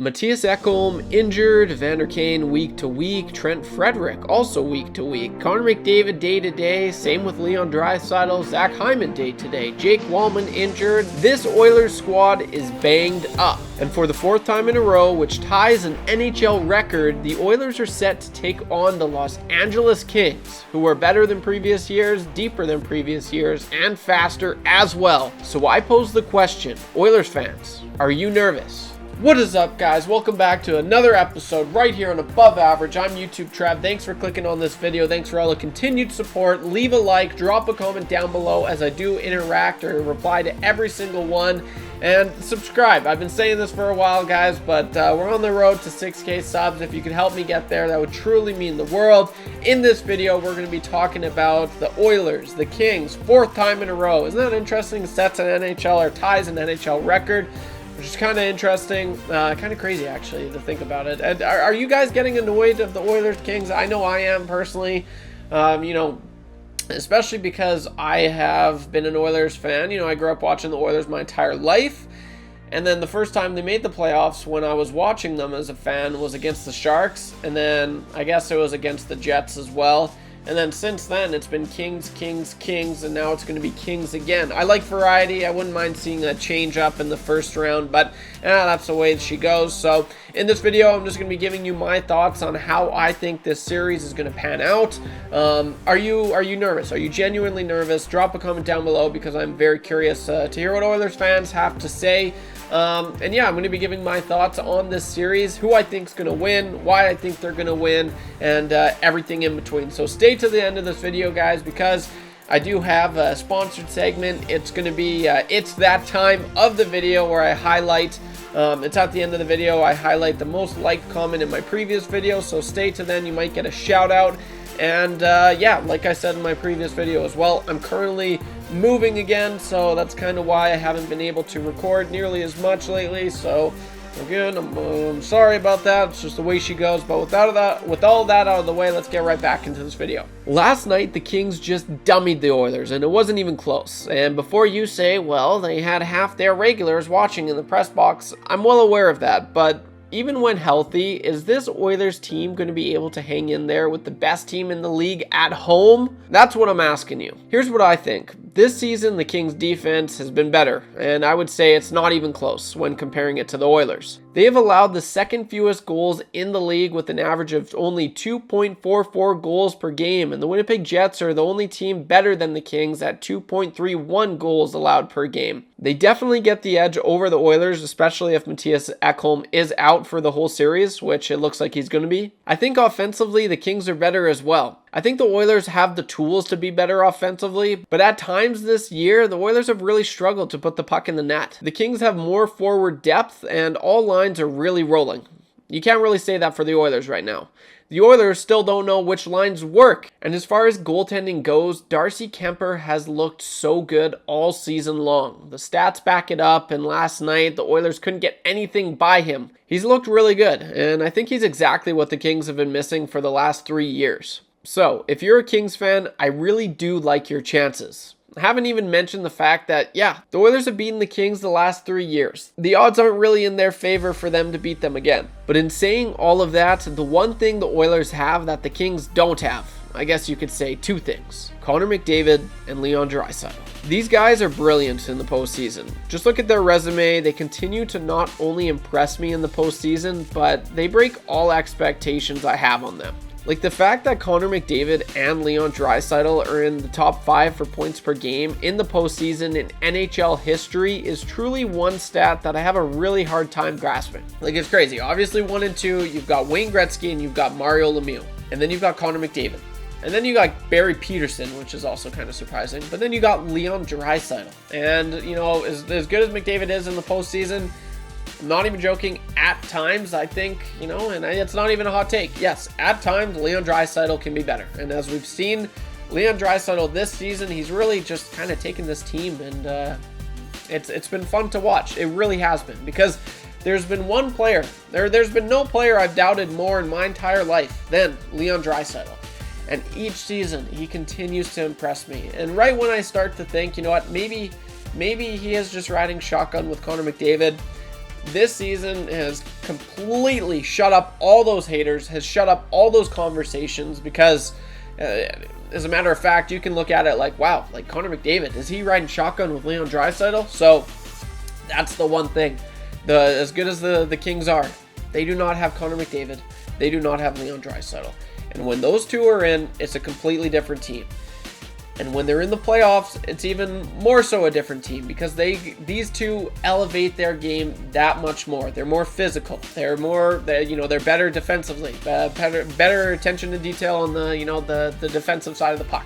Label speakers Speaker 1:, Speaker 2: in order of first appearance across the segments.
Speaker 1: Mattias Ekholm injured, Vander Kane week to week, Trent Frederick also week to week, Connor McDavid day to day, same with Leon Draisaitl, Zach Hyman day to day, Jake Wallman injured. This Oilers squad is banged up. And for the fourth time in a row, which ties an NHL record, the Oilers are set to take on the Los Angeles Kings, who are better than previous years, deeper than previous years, and faster as well. So I pose the question, Oilers fans, are you nervous? What is up, guys? Welcome back to another episode right here on Above Average. I'm YouTube Trav. Thanks for clicking on this video. Thanks for all the continued support. Leave a like, drop a comment down below as I do interact or reply to every single one. And subscribe. I've been saying this for a while, guys, but we're on the road to 6K subs. If you could help me get there, that would truly mean the world. In this video, we're going to be talking about the Oilers, the Kings, fourth time in a row. Isn't that interesting? Sets an NHL or ties an NHL record, which is kind of interesting, kind of crazy actually to think about it. And are you guys getting annoyed of the Oilers Kings? I know I am personally, especially because I have been an Oilers fan. I grew up watching the Oilers my entire life. And then the first time they made the playoffs when I was watching them as a fan was against the Sharks. And then I guess it was against the Jets as well. And then since then, it's been Kings, Kings, Kings, and now it's going to be Kings again. I like variety. I wouldn't mind seeing a change up in the first round, but that's the way she goes. So in this video, I'm just going to be giving you my thoughts on how I think this series is going to pan out. Are you nervous? Are you genuinely nervous? Drop a comment down below because I'm very curious to hear what Oilers fans have to say. And yeah, I'm going to be giving my thoughts on this series, who I think is going to win, why I think they're going to win, and everything in between. So stay to the end of this video, guys, because I do have a sponsored segment. It's going to be It's That Time of the video where I highlight, it's at the end of the video, I highlight the most liked comment in my previous video. So stay to then, you might get a shout out. And yeah, like I said in my previous video as well, I'm currently moving again, so that's kind of why I haven't been able to record nearly as much lately. So again, I'm sorry about that. It's just the way she goes. But with all that out of the way, let's get right back into this video. Last night, the Kings just dummied the Oilers, and it wasn't even close. And before you say, well, they had half their regulars watching in the press box, I'm well aware of that, but even when healthy, is this Oilers team going to be able to hang in there with the best team in the league at home? That's what I'm asking you. Here's what I think. This season, the Kings defense has been better, and I would say it's not even close when comparing it to the Oilers. They have allowed the second fewest goals in the league with an average of only 2.44 goals per game, and the Winnipeg Jets are the only team better than the Kings at 2.31 goals allowed per game. They definitely get the edge over the Oilers, especially if Mattias Ekholm is out for the whole series, which it looks like he's going to be. I think offensively, the Kings are better as well. I think the Oilers have the tools to be better offensively, but at times this year, the Oilers have really struggled to put the puck in the net. The Kings have more forward depth, and all lines are really rolling. You can't really say that for the Oilers right now. The Oilers still don't know which lines work. And as far as goaltending goes, Darcy Kuemper has looked so good all season long. The stats back it up, and last night the Oilers couldn't get anything by him. He's looked really good, and I think he's exactly what the Kings have been missing for the last 3 years. So, if you're a Kings fan, I really do like your chances. I haven't even mentioned the fact that, yeah, the Oilers have beaten the Kings the last 3 years. The odds aren't really in their favor for them to beat them again. But in saying all of that, the one thing the Oilers have that the Kings don't have, I guess you could say two things: Connor McDavid and Leon Draisaitl. These guys are brilliant in the postseason. Just look at their resume. They continue to not only impress me in the postseason, but they break all expectations I have on them. Like the fact that Connor McDavid and Leon Draisaitl are in the top 5 for points per game in the postseason in NHL history is truly one stat that I have a really hard time grasping. Like, it's crazy. Obviously 1 and 2, you've got Wayne Gretzky and you've got Mario Lemieux. And then you've got Connor McDavid. And then you got Barry Peterson, which is also kind of surprising. But then you got Leon Draisaitl. And, as good as McDavid is in the postseason, I'm not even joking, at times, I think, and it's not even a hot take. Yes, at times, Leon Draisaitl can be better. And as we've seen, Leon Draisaitl this season, he's really just kind of taken this team, and it's been fun to watch. It really has been, because there's been one player, there's been no player I've doubted more in my entire life than Leon Draisaitl. And each season, he continues to impress me. And right when I start to think, maybe he is just riding shotgun with Connor McDavid, this season has completely shut up all those haters, has shut up all those conversations, because as a matter of fact, you can look at it like, wow, like Connor McDavid, is he riding shotgun with Leon Draisaitl? So that's the one thing. As good as the Kings are, they do not have Connor McDavid. They do not have Leon Draisaitl. And when those two are in, it's a completely different team. And when they're in the playoffs, it's even more so a different team, because these two elevate their game that much more. They're more physical. They're better defensively. Better attention to detail on the defensive side of the puck.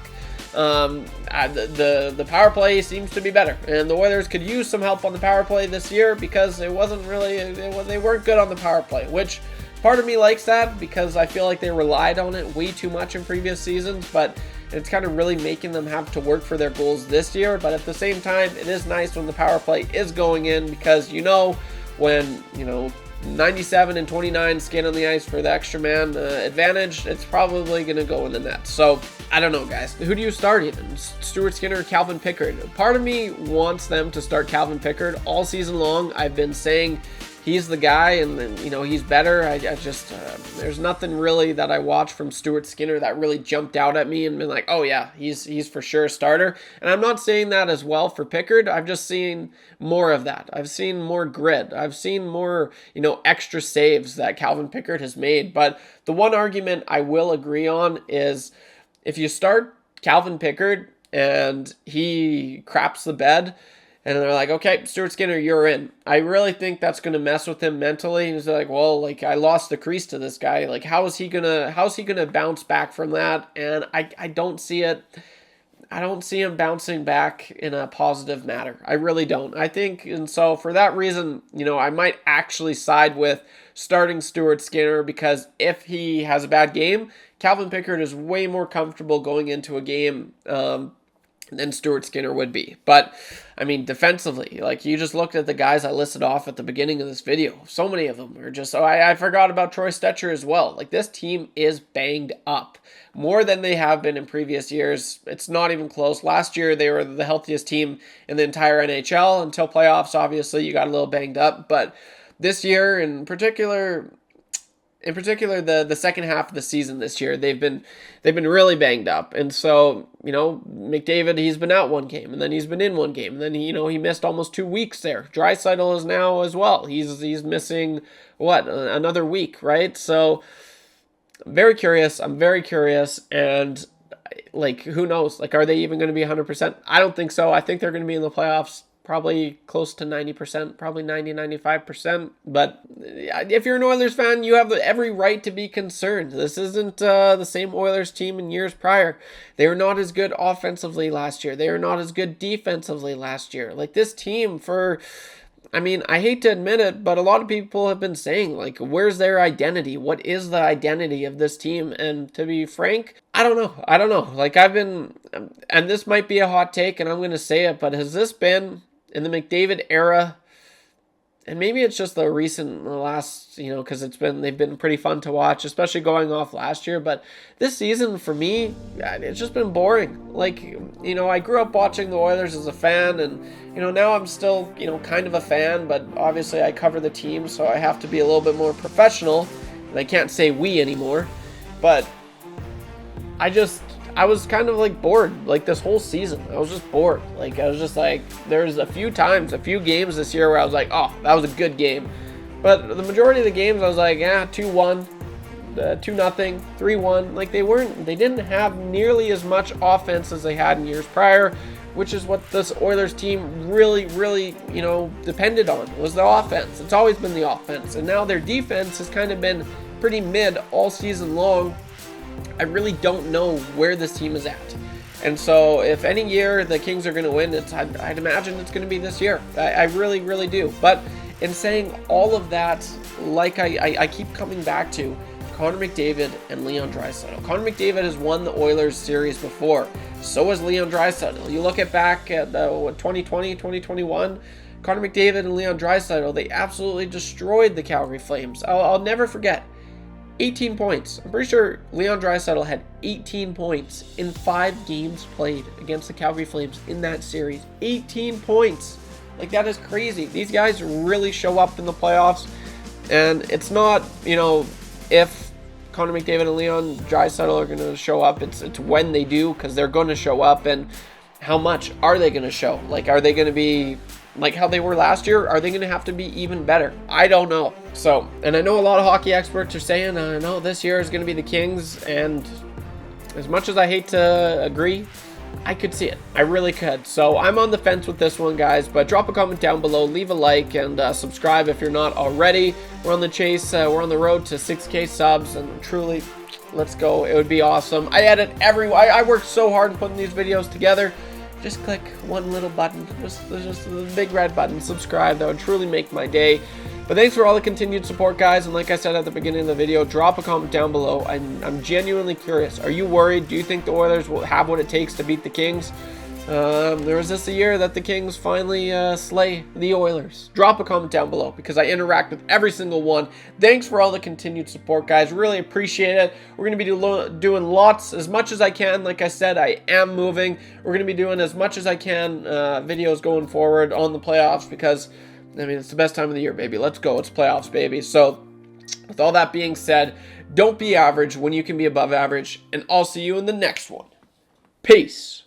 Speaker 1: The power play seems to be better, and the Oilers could use some help on the power play this year, because they weren't good on the power play, which part of me likes that, because I feel like they relied on it way too much in previous seasons, but it's kind of really making them have to work for their goals this year. But at the same time, it is nice when the power play is going in, because when 97 and 29 skate on the ice for the extra man advantage, it's probably going to go in the net. So I don't know, guys. Who do you start even? Stuart Skinner or Calvin Pickard? Part of me wants them to start Calvin Pickard. All season long, I've been saying he's the guy, and he's better. I just there's nothing really that I watched from Stuart Skinner that really jumped out at me and been like, oh yeah, he's for sure a starter. And I'm not saying that as well for Pickard. I've just seen more of that. I've seen more grit. I've seen more extra saves that Calvin Pickard has made. But the one argument I will agree on is, if you start Calvin Pickard and he craps the bed, and they're like, okay, Stuart Skinner, you're in, I really think that's going to mess with him mentally. He's like, well, like, I lost the crease to this guy. Like, how's he gonna bounce back from that? And I don't see it. I don't see him bouncing back in a positive manner. I really don't. I think, and so for that reason, I might actually side with starting Stuart Skinner, because if he has a bad game, Calvin Pickard is way more comfortable going into a game than Stuart Skinner would be. But I mean, defensively, like, you just looked at the guys I listed off at the beginning of this video. So many of them are just, I forgot about Troy Stecher as well. Like, this team is banged up more than they have been in previous years. It's not even close. Last year, they were the healthiest team in the entire NHL until playoffs. Obviously, you got a little banged up, but this year in particular, the second half of the season this year, they've been really banged up. And so, McDavid, he's been out one game, and then he's been in one game, and then he missed almost 2 weeks there. Draisaitl is now as well. He's missing another week, right? So I'm very curious, and like, who knows? Like, are they even going to be 100%? I don't think so. I think they're going to be in the playoffs probably close to 90%, probably 90-95%. But if you're an Oilers fan, you have every right to be concerned. This isn't the same Oilers team in years prior. They were not as good offensively last year. They were not as good defensively last year. Like, this team, I hate to admit it, but a lot of people have been saying, like, where's their identity? What is the identity of this team? And to be frank, I don't know. Like, and this might be a hot take, and I'm going to say it, but has this been, in the McDavid era, and maybe it's just the last, because they've been pretty fun to watch, especially going off last year. But this season, for me, it's just been boring. Like, I grew up watching the Oilers as a fan, and, now I'm still, kind of a fan, but obviously I cover the team, so I have to be a little bit more professional, and I can't say we anymore. But I was kind of like bored, like, this whole season. I was just bored. Like, I was just like, there's a few games this year where I was like, oh, that was a good game. But the majority of the games, I was like, 2-1, 2-0, 3-1. Like, they didn't have nearly as much offense as they had in years prior, which is what this Oilers team really, really, depended on, was the offense. It's always been the offense. And now their defense has kind of been pretty mid all season long. I really don't know where this team is at. And so if any year the Kings are going to win, I'd imagine it's going to be this year. I really, really do. But in saying all of that, like I keep coming back to Connor McDavid and Leon Draisaitl. Connor McDavid has won the Oilers series before. So has Leon Draisaitl. You look back at 2020, 2021, Connor McDavid and Leon Draisaitl, they absolutely destroyed the Calgary Flames. I'll never forget. 18 points. I'm pretty sure Leon Draisaitl had 18 points in 5 games played against the Calgary Flames in that series. 18 points. Like, that is crazy. These guys really show up in the playoffs, and it's not, you know, if Connor McDavid and Leon Draisaitl are going to show up. It's when they do, because they're going to show up, and how much are they going to show? Like, are they going to be like how they were last year? Are they going to have to be even better? I don't know. So, and I know a lot of hockey experts are saying, no, this year is going to be the Kings, and as much as I hate to agree, I could see it. I really could. So I'm on the fence with this one, guys, but drop a comment down below, leave a like, and subscribe if you're not already. We're on the chase. We're on the road to 6K subs, and truly, let's go. It would be awesome. I edit I worked so hard in putting these videos together. Just click one little button, just the big red button, subscribe. That would truly make my day. But thanks for all the continued support, guys, and like I said at the beginning of the video, drop a comment down below. I'm genuinely curious. Are you worried? Do you think the Oilers will have what it takes to beat the Kings? There was this a year that the Kings finally slay the Oilers. Drop a comment down below, because I interact with every single one. Thanks for all the continued support, guys. Really appreciate it. We're going to be doing lots, as much as I can. Like I said, I am moving. We're going to be doing as much as I can videos going forward on the playoffs, because I mean, it's the best time of the year, baby. Let's go. It's playoffs, baby. So, with all that being said, don't be average when you can be above average, and I'll see you in the next one. Peace.